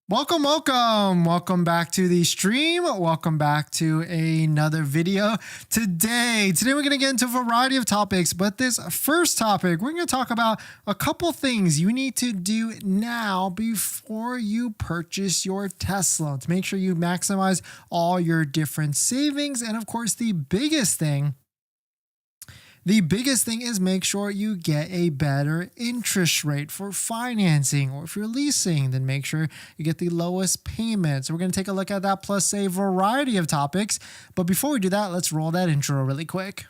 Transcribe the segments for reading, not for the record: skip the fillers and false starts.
Welcome back to the stream. Welcome back to another video. Today we're going to get into a variety of topics, but this first topic, we're going to talk about a couple things you need to do now before you purchase your Tesla to make sure you maximize all your different savings. And of course, the biggest thing is make sure you get a better interest rate for financing, or if you're leasing, then make sure you get the lowest payment. So we're going to take a look at that plus a variety of topics. But before we do that, let's roll that intro really quick.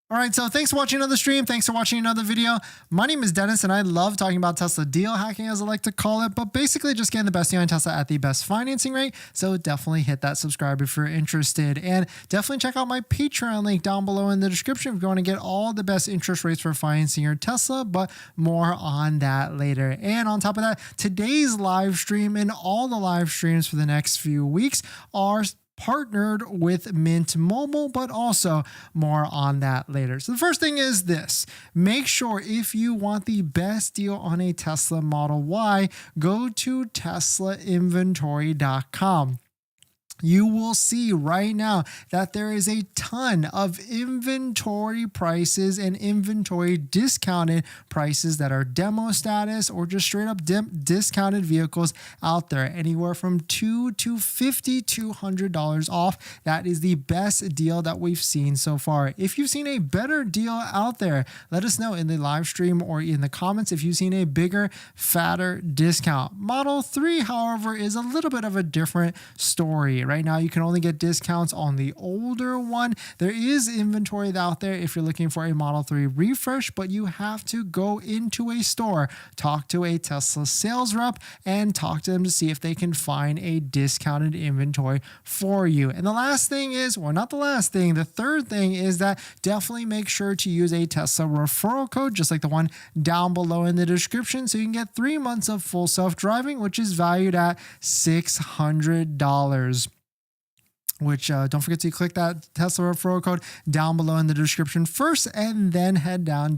All right, so thanks for watching another stream. Thanks for watching another video. My name is Dennis, and I love talking about Tesla deal hacking, as I like to call it, but basically just getting the best deal on Tesla at the best financing rate. So definitely hit that subscribe if you're interested, and definitely check out my Patreon link down below in the description if you want to get all the best interest rates for financing your Tesla, but more on that later. And on top of that, today's live stream and all the live streams for the next few weeks are partnered with Mint Mobile, but also more on that later. So the first thing is this: make sure if you want the best deal on a Tesla Model Y, go to teslainventory.com. You will see right now that there is a ton of inventory prices and inventory discounted prices that are demo status or just straight up discounted vehicles out there, anywhere from $200 to $5,200 off. That is the best deal that we've seen so far. If you've seen a better deal out there, let us know in the live stream or in the comments if you've seen a bigger, fatter discount. Model 3, however, is a little bit of a different story. Right now, you can only get discounts on the older one. There is inventory out there if you're looking for a Model 3 refresh, but you have to go into a store, talk to a Tesla sales rep, and talk to them to see if they can find a discounted inventory for you. And the last thing is, well, not the last thing, the third thing is that definitely make sure to use a Tesla referral code, just like the one down below in the description, so you can get 3 months of full self-driving, which is valued at $600. Which don't forget to click that Tesla referral code down below in the description first, and then head down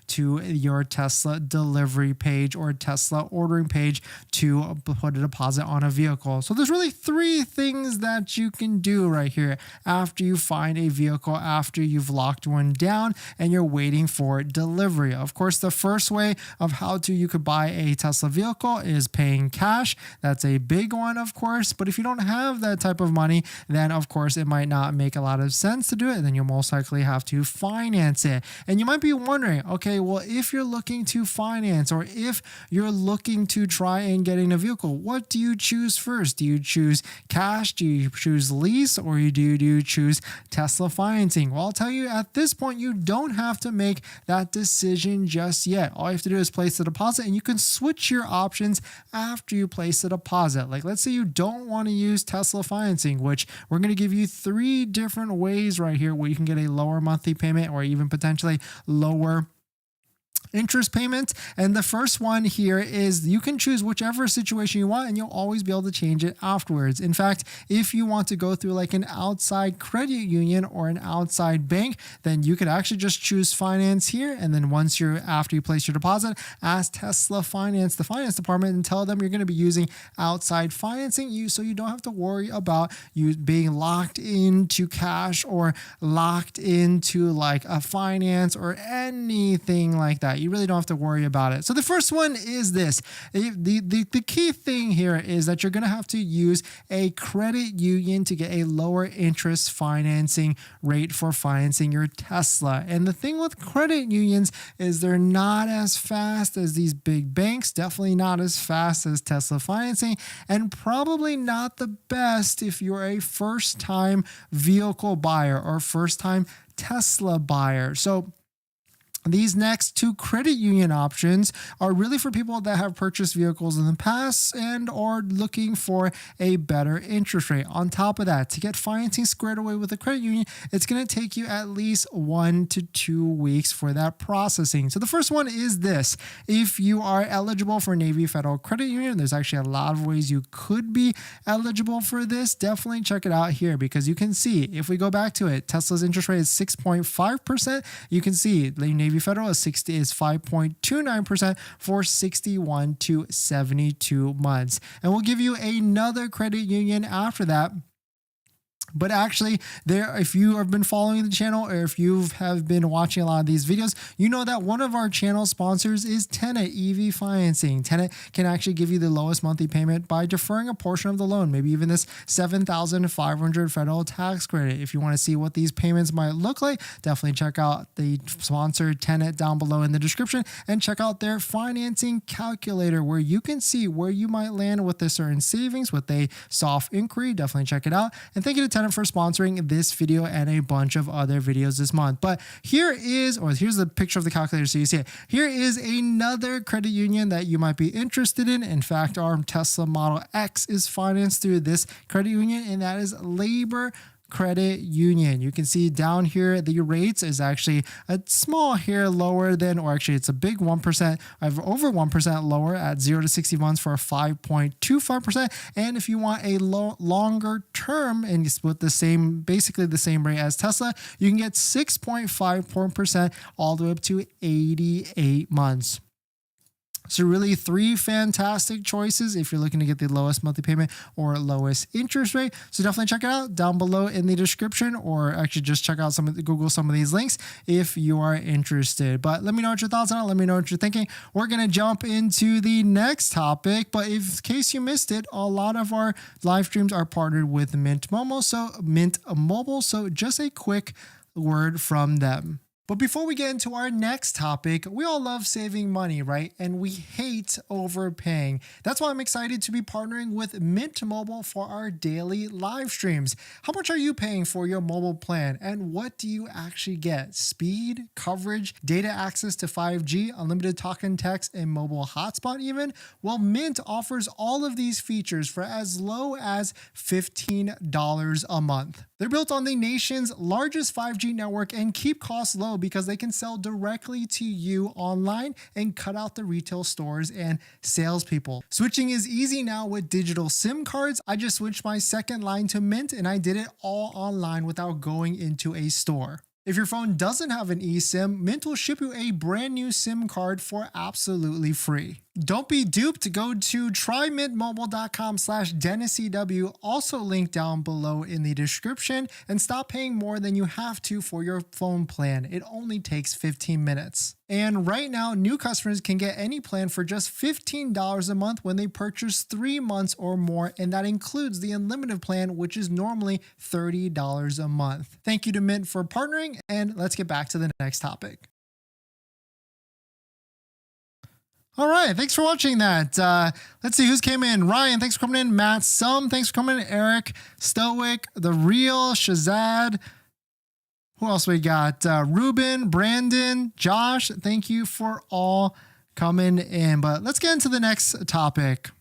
to your Tesla delivery page or Tesla ordering page to put a deposit on a vehicle. So there's really 3 things that you can do right here after you find a vehicle, after you've locked one down and you're waiting for delivery. Of course, the first way of you could buy a Tesla vehicle is paying cash. That's a big one, of course, but if you don't have that type of money, then of course it might not make a lot of sense to do it. Then you'll most likely have to finance it. And you might be wondering, okay, well, if you're looking to finance, or if you're looking to try and getting a vehicle, what do you choose first? Do you choose cash? Do you choose lease? Or do you choose Tesla financing? Well, I'll tell you, at this point, you don't have to make that decision just yet. All you have to do is place the deposit, and you can switch your options after you place the deposit. Like, let's say you don't want to use Tesla financing, which we're going to give you 3 different ways right here where you can get a lower monthly payment or even potentially lower interest payments. And the first one here is you can choose whichever situation you want, and you'll always be able to change it afterwards. In fact, if you want to go through like an outside credit union or an outside bank, then you could actually just choose finance here. And then after you place your deposit, ask Tesla Finance, the finance department, and tell them you're going to be using outside financing, so you don't have to worry about you being locked into cash or locked into like a finance or anything like that. You really don't have to worry about it. So the first one is this. The key thing here is that you're going to have to use a credit union to get a lower interest financing rate for financing your Tesla. And the thing with credit unions is they're not as fast as these big banks, definitely not as fast as Tesla financing, and probably not the best if you're a first-time vehicle buyer or first-time Tesla buyer. So These next two credit union options are really for people that have purchased vehicles in the past and are looking for a better interest rate. On top of that, to get financing squared away with a credit union, it's going to take you at least 1 to 2 weeks for that processing. So the first one is this. If you are eligible for Navy Federal Credit Union, there's actually a lot of ways you could be eligible for this. Definitely check it out here, because you can see, if we go back to it, Tesla's interest rate is 6.5%. You can see Navy Federal is 5.29% for 61 to 72 months. And we'll give you another credit union after that. But actually, if you have been following the channel, or if you have been watching a lot of these videos, you know that one of our channel sponsors is Tenet EV Financing. Tenet can actually give you the lowest monthly payment by deferring a portion of the loan, maybe even this $7,500 federal tax credit. If you want to see what these payments might look like, definitely check out the sponsor Tenet down below in the description, and check out their financing calculator, where you can see where you might land with a certain savings with a soft inquiry. Definitely check it out. And thank you to Tenet for sponsoring this video and a bunch of other videos this month. But here's the picture of the calculator so you see it. Here is another credit union that you might be interested in. In fact, our Tesla Model X is financed through this credit union, and that is Labor Credit Union. You can see down here the rates is actually a small hair lower than, or actually it's a big 1%, over 1% lower at 0 to 60 months for a 5.25%. And if you want a longer term and with basically the same rate as Tesla, you can get 6.54% all the way up to 88 months. So really 3 fantastic choices if you're looking to get the lowest monthly payment or lowest interest rate. So definitely check it out down below in the description, or actually just check out Google some of these links if you are interested. But let me know what your thoughts are. Let me know what you're thinking. We're going to jump into the next topic, but in case you missed it, a lot of our live streams are partnered with Mint Mobile. So just a quick word from them. But before we get into our next topic, we all love saving money, right? And we hate overpaying. That's why I'm excited to be partnering with Mint Mobile for our daily live streams. How much are you paying for your mobile plan? And what do you actually get? Speed, coverage, data access to 5G, unlimited talk and text, and mobile hotspot even? Well, Mint offers all of these features for as low as $15 a month. They're built on the nation's largest 5G network and keep costs low because they can sell directly to you online and cut out the retail stores and salespeople. Switching is easy now with digital SIM cards. I just switched my second line to Mint, and I did it all online without going into a store. If your phone doesn't have an eSIM, Mint will ship you a brand new SIM card for absolutely free. Don't be duped. Go to trymintmobile.com/DennisCW, also linked down below in the description, and stop paying more than you have to for your phone plan. It only takes 15 minutes. And right now, new customers can get any plan for just $15 a month when they purchase 3 months or more, and that includes the unlimited plan, which is normally $30 a month. Thank you to Mint for partnering, and let's get back to the next topic. All right, thanks for watching that. Let's see who's came in. Ryan, thanks for coming in. Matt, thanks for coming in. Eric, Stoic, The Real, Shazad. Who else we got? Ruben, Brandon, Josh, thank you for all coming in. But let's get into the next topic.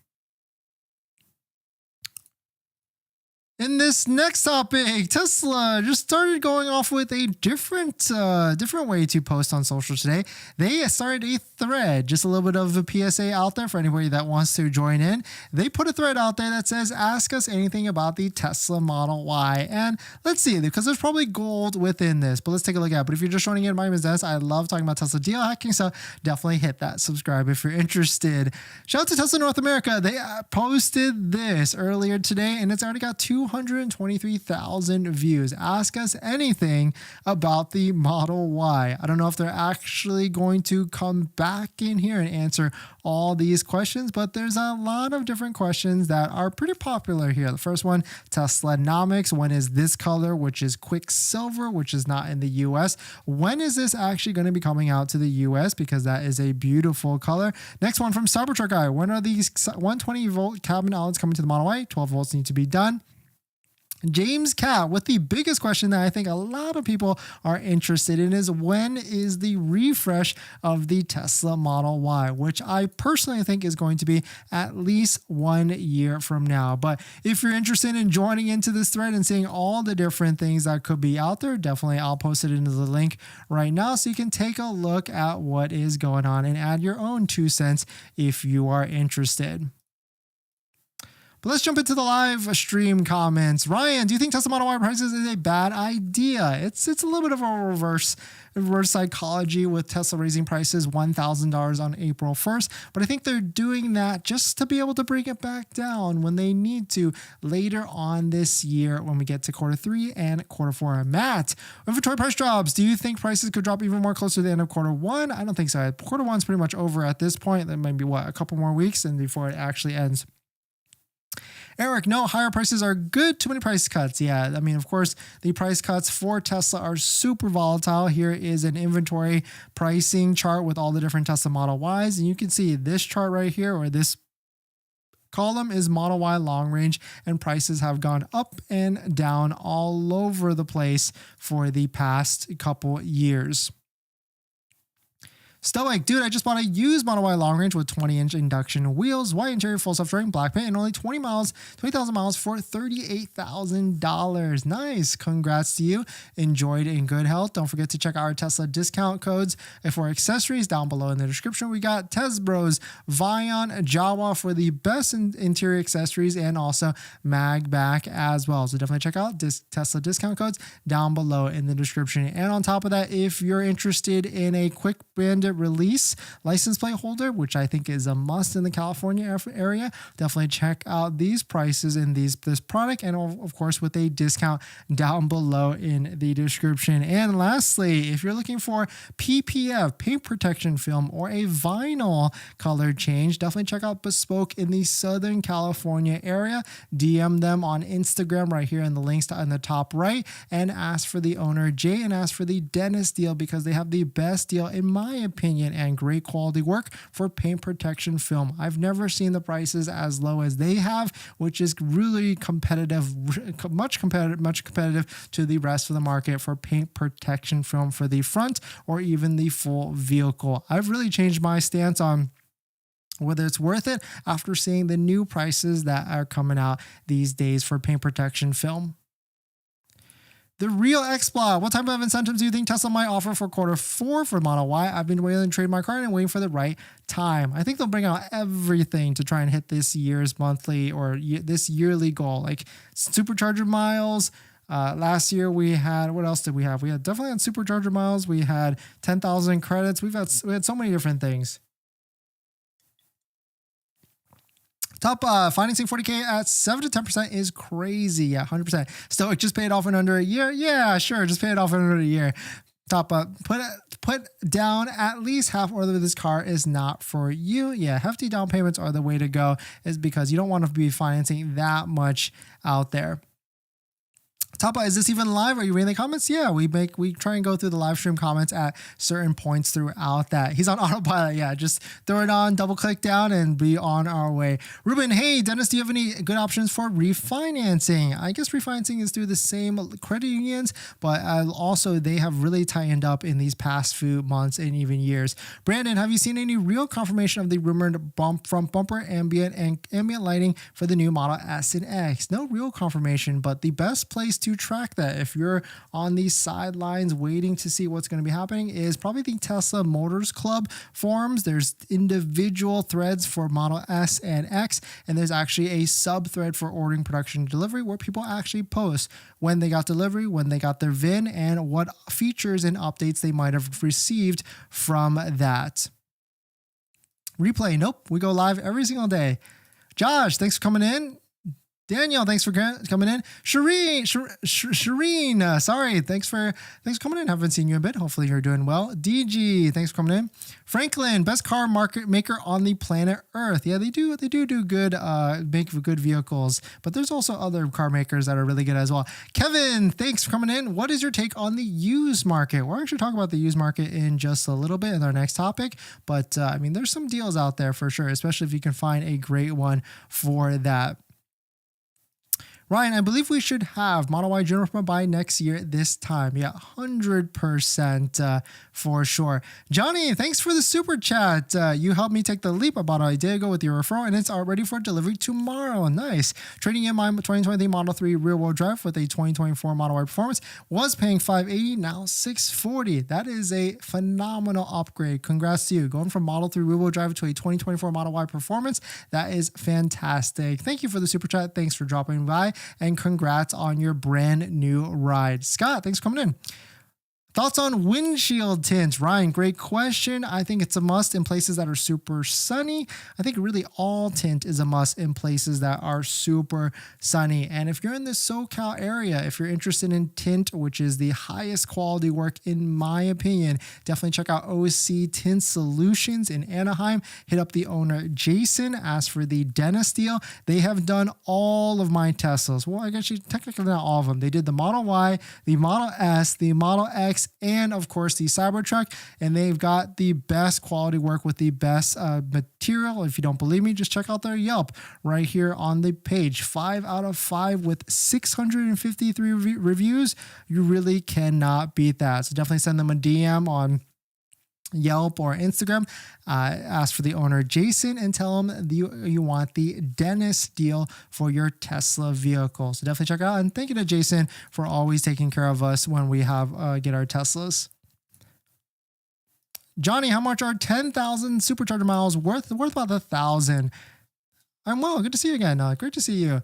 In this next topic, Tesla just started going off with a different way to post on social today. They started a thread, just a little bit of a PSA out there for anybody that wants to join in. They put a thread out there that says, ask us anything about the Tesla Model Y. And let's see, because there's probably gold within this, but let's take a look at it. But if you're just joining in, my name is Dennis. I love talking about Tesla deal hacking, so definitely hit that subscribe if you're interested. Shout out to Tesla North America. They posted this earlier today, and it's already got 223,000 views. Ask us anything about the Model Y. I don't know if they're actually going to come back in here and answer all these questions, but there's a lot of different questions that are pretty popular here. The first one, Teslanomics. When is this color, which is Quicksilver, which is not in the US? When is this actually going to be coming out to the US? Because that is a beautiful color. Next one from Cybertruck Guy. When are these 120 volt cabin outlets coming to the Model Y? 12 volts need to be done. James Cat with the biggest question that I think a lot of people are interested in is when is the refresh of the Tesla Model Y, which I personally think is going to be at least 1 year from now. But if you're interested in joining into this thread and seeing all the different things that could be out there, definitely I'll post it into the link right now so you can take a look at what is going on and add your own 2 cents if you are interested. But let's jump into the live stream comments. Ryan, do you think Tesla Model Y prices is a bad idea? It's a little bit of a reverse psychology with Tesla raising prices $1,000 on April 1st. But I think they're doing that just to be able to bring it back down when they need to later on this year when we get to Q3 and Q4. Matt, inventory price drops. Do you think prices could drop even more closer to the end of Q1? I don't think so. Q1's pretty much over at this point. That might be a couple more weeks and before it actually ends. Eric, no, higher prices are good. Too many price cuts. Yeah, I mean, of course, the price cuts for Tesla are super volatile. Here is an inventory pricing chart with all the different Tesla Model Ys. And you can see this chart right here, or this column is Model Y long range, and prices have gone up and down all over the place for the past couple years. Stoic, dude, I just bought a used Model Y long range with 20-inch induction wheels, white interior, full self-driving, black paint, and only 20,000 miles for $38,000. Nice. Congrats to you. Enjoyed in good health. Don't forget to check out our Tesla discount codes for accessories down below in the description. We got Tesbros, Vion, Jawa for the best interior accessories, and also MAGBAK as well. So definitely check out Tesla discount codes down below in the description. And on top of that, if you're interested in a quick brand release license plate holder, which I think is a must in the California area, definitely check out these prices in this product, and of course with a discount down below in the description. And lastly, if you're looking for PPF, paint protection film, or a vinyl color change, definitely check out Bespoke in the Southern California area. DM them on Instagram right here in the links on the top right, and ask for the owner Jay and ask for the Dennis deal, because they have the best deal in my opinion and great quality work for paint protection film. I've never seen the prices as low as they have, which is really competitive, much competitive to the rest of the market for paint protection film for the front or even the full vehicle. I've really changed my stance on whether it's worth it after seeing the new prices that are coming out these days for paint protection film. The Real Exploit. What type of incentives do you think Tesla might offer for Q4 for Model Y? I've been waiting to trade my car and waiting for the right time. I think they'll bring out everything to try and hit this year's monthly or this yearly goal, like supercharger miles. Last year we had, what else did we have? We had definitely had supercharger miles. We had 10,000 credits. We had so many different things. Top financing 40K at 7 to 10% is crazy. Yeah, 100%. Stoic just paid off in under a year. Yeah, sure. Just pay it off in under a year. Top up. Put down at least half, or this car is not for you. Yeah, hefty down payments are the way to go, is because you don't want to be financing that much out there. Tapa, is this even live? Are you reading the comments? Yeah, we try and go through the live stream comments at certain points throughout that. He's on autopilot. Yeah, just throw it on, double click down, and be on our way. Ruben, hey, Dennis, do you have any good options for refinancing? I guess refinancing is through the same credit unions, but also they have really tightened up in these past few months and even years. Brandon, have you seen any real confirmation of the rumored front bumper, ambient, and ambient lighting for the new Model S and X? No real confirmation, but the best place to track that, if you're on these sidelines waiting to see what's going to be happening, is probably the Tesla Motors Club forums. There's individual threads for Model S and X, and there's actually a sub thread for ordering, production, delivery, where people actually post when they got delivery, when they got their VIN, and what features and updates they might have received from that. Replay, nope, we go live every single day. Josh, thanks for coming in. Daniel, thanks for coming in. Shireen, sorry, thanks for coming in. Haven't seen you a bit. Hopefully you're doing well. DG, thanks for coming in. Franklin, best car market maker on the planet Earth. Yeah, they do good, make good vehicles, but there's also other car makers that are really good as well. Kevin, thanks for coming in. What is your take on the used market? We're actually talking about the used market in just a little bit in our next topic, but I mean, there's some deals out there for sure, especially if you can find a great one for that. Ryan, I believe we should have Model Y Junior by next year this time. Yeah, 100% for sure. Johnny, thanks for the super chat. You helped me take the leap about a day ago with your referral, and it's already for delivery tomorrow. Nice. Trading in my 2023 Model 3 rear-wheel drive with a 2024 Model Y Performance was paying $580, now $640. That is a phenomenal upgrade. Congrats to you. Going from Model 3 rear-wheel drive to a 2024 Model Y Performance, that is fantastic. Thank you for the super chat. Thanks for dropping by, and congrats on your brand new ride. Scott, thanks for coming in. Thoughts on windshield tints? Ryan, great question. I think it's a must in places that are super sunny. I think really all tint is a must in places that are super sunny. And if you're in the SoCal area, if you're interested in tint, which is the highest quality work in my opinion, definitely check out OC Tint Solutions in Anaheim. Hit up the owner, Jason. Ask for the Dennis deal. They have done all of my Teslas. Well, I guess technically not all of them. They did the Model Y, the Model S, the Model X, and of course the Cybertruck, and they've got the best quality work with the best material. If you don't believe me, just check out their Yelp right here on the page. 5 out of 5 with 653 reviews. You really cannot beat that. So definitely send them a DM on Yelp or Instagram. Ask for the owner, Jason, and tell him you want the Dennis deal for your Tesla vehicle. So definitely check it out. And thank you to Jason for always taking care of us when we have get our Teslas. Johnny, how much are 10,000 supercharger miles worth? Worth about 1,000. I'm well. Good to see you again. Great to see you.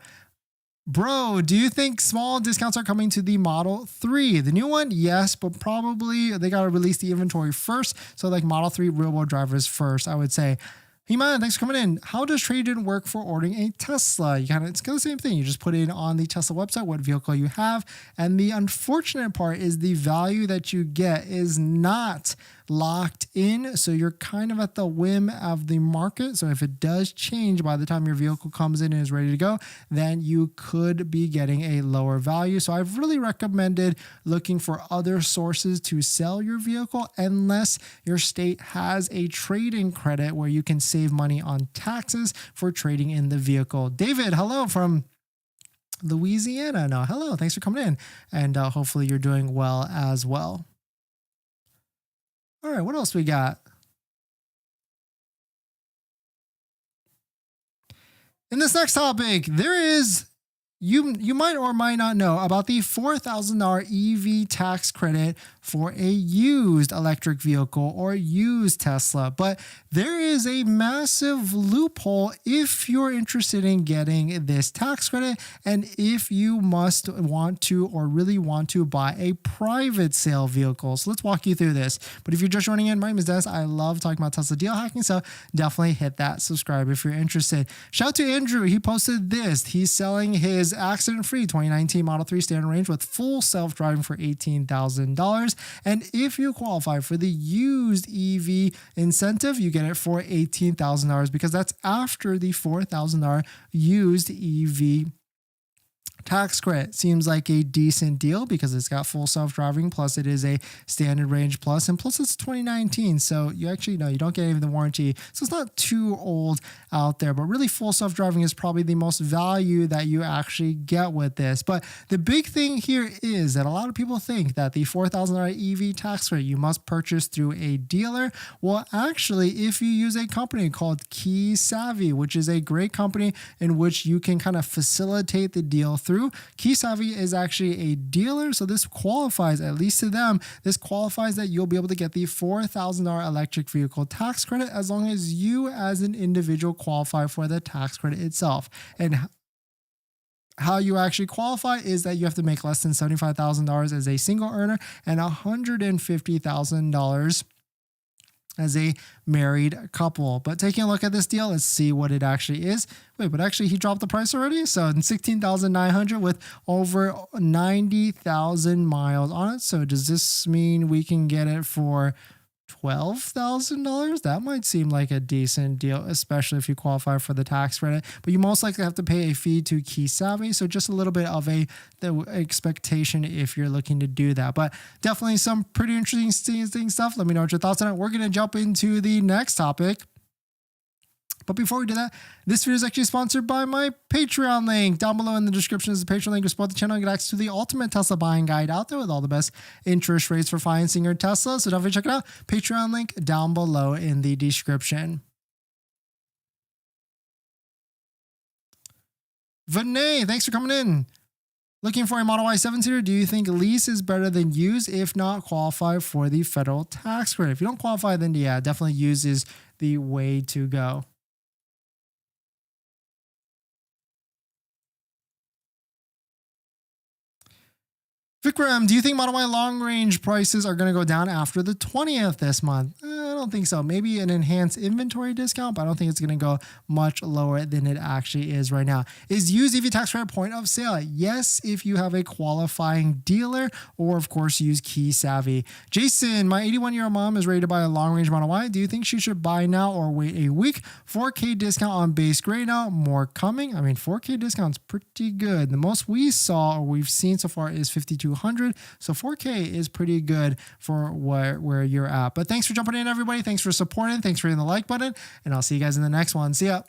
Bro, do you think small discounts are coming to the Model 3? The new one? Yes, but probably they got to release the inventory first. So like Model 3 real-world drivers first, I would say. Hey man, thanks for coming in. How does trade-in work for ordering a Tesla? It's kind of the same thing. You just put in on the Tesla website what vehicle you have. And the unfortunate part is the value that you get is not locked in. So you're kind of at the whim of the market. So if it does change by the time your vehicle comes in and is ready to go, then you could be getting a lower value. So I've really recommended looking for other sources to sell your vehicle unless your state has a trade-in credit where you can save money on taxes for trading in the vehicle. David, hello from Louisiana. No, hello. Thanks for coming in. And hopefully you're doing well as well. All right, what else we got? In this next topic, there is, you might or might not know about the $4,000 EV tax credit for a used electric vehicle or used Tesla. But there is a massive loophole if you're interested in getting this tax credit and if you want to or really want to buy a private sale vehicle. So let's walk you through this. But if you're just joining in, my name is Dennis. I love talking about Tesla deal hacking, so definitely hit that subscribe if you're interested. Shout out to Andrew. He posted this. He's selling his accident-free 2019 Model 3 standard range with full self-driving for $18,000. And if you qualify for the used EV incentive, you get it for $18,000 because that's after the $4,000 used EV tax credit. Seems like a decent deal because it's got full self-driving, plus it is a standard range plus, and plus it's 2019. So you actually know you don't get even the warranty. So it's not too old out there, but really full self-driving is probably the most value that you actually get with this. But the big thing here is that a lot of people think that the $4,000 EV tax credit you must purchase through a dealer. Well, actually, if you use a company called Key Savvy, which is a great company in which you can kind of facilitate the deal through. Key Savvy is actually a dealer, so this qualifies, at least to them, this qualifies that you'll be able to get the $4,000 electric vehicle tax credit as long as you as an individual qualify for the tax credit itself. And how you actually qualify is that you have to make less than $75,000 as a single earner and $150,000 as a married couple. But taking a look at this deal, let's see what it actually is. Wait, but actually he dropped the price already? So $16,900 with over 90,000 miles on it. So does this mean we can get it for $12,000? That might seem like a decent deal, especially if you qualify for the tax credit. But you most likely have to pay a fee to Key Savvy, so just a little bit of the expectation if you're looking to do that. But definitely some pretty interesting stuff. Let me know what your thoughts on it. We're going to jump into the next topic. But before we do that, this video is actually sponsored by my Patreon link. Down below in the description is the Patreon link. Support the channel and get access to the ultimate Tesla buying guide out there with all the best interest rates for financing your Tesla. So definitely check it out. Patreon link down below in the description. Vinay, thanks for coming in. Looking for a Model Y 7-seater, do you think lease is better than use? If not, qualify for the federal tax credit. If you don't qualify, then yeah, definitely use is the way to go. Vikram, do you think Model Y long range prices are going to go down after the 20th this month? I don't think so. Maybe an enhanced inventory discount, but I don't think it's going to go much lower than it actually is right now. Is used EV tax credit point of sale? Yes, if you have a qualifying dealer, or of course use Key Savvy. Jason, my 81-year-old mom is ready to buy a long range Model Y. Do you think she should buy now or wait a week? 4K discount on base grade now, more coming. I mean, 4K discount's pretty good. The most we saw or we've seen so far is 5,200. So 4K is pretty good for where you're at. But thanks for jumping in, everybody. Thanks for supporting. Thanks for hitting the like button. And I'll see you guys in the next one. See ya.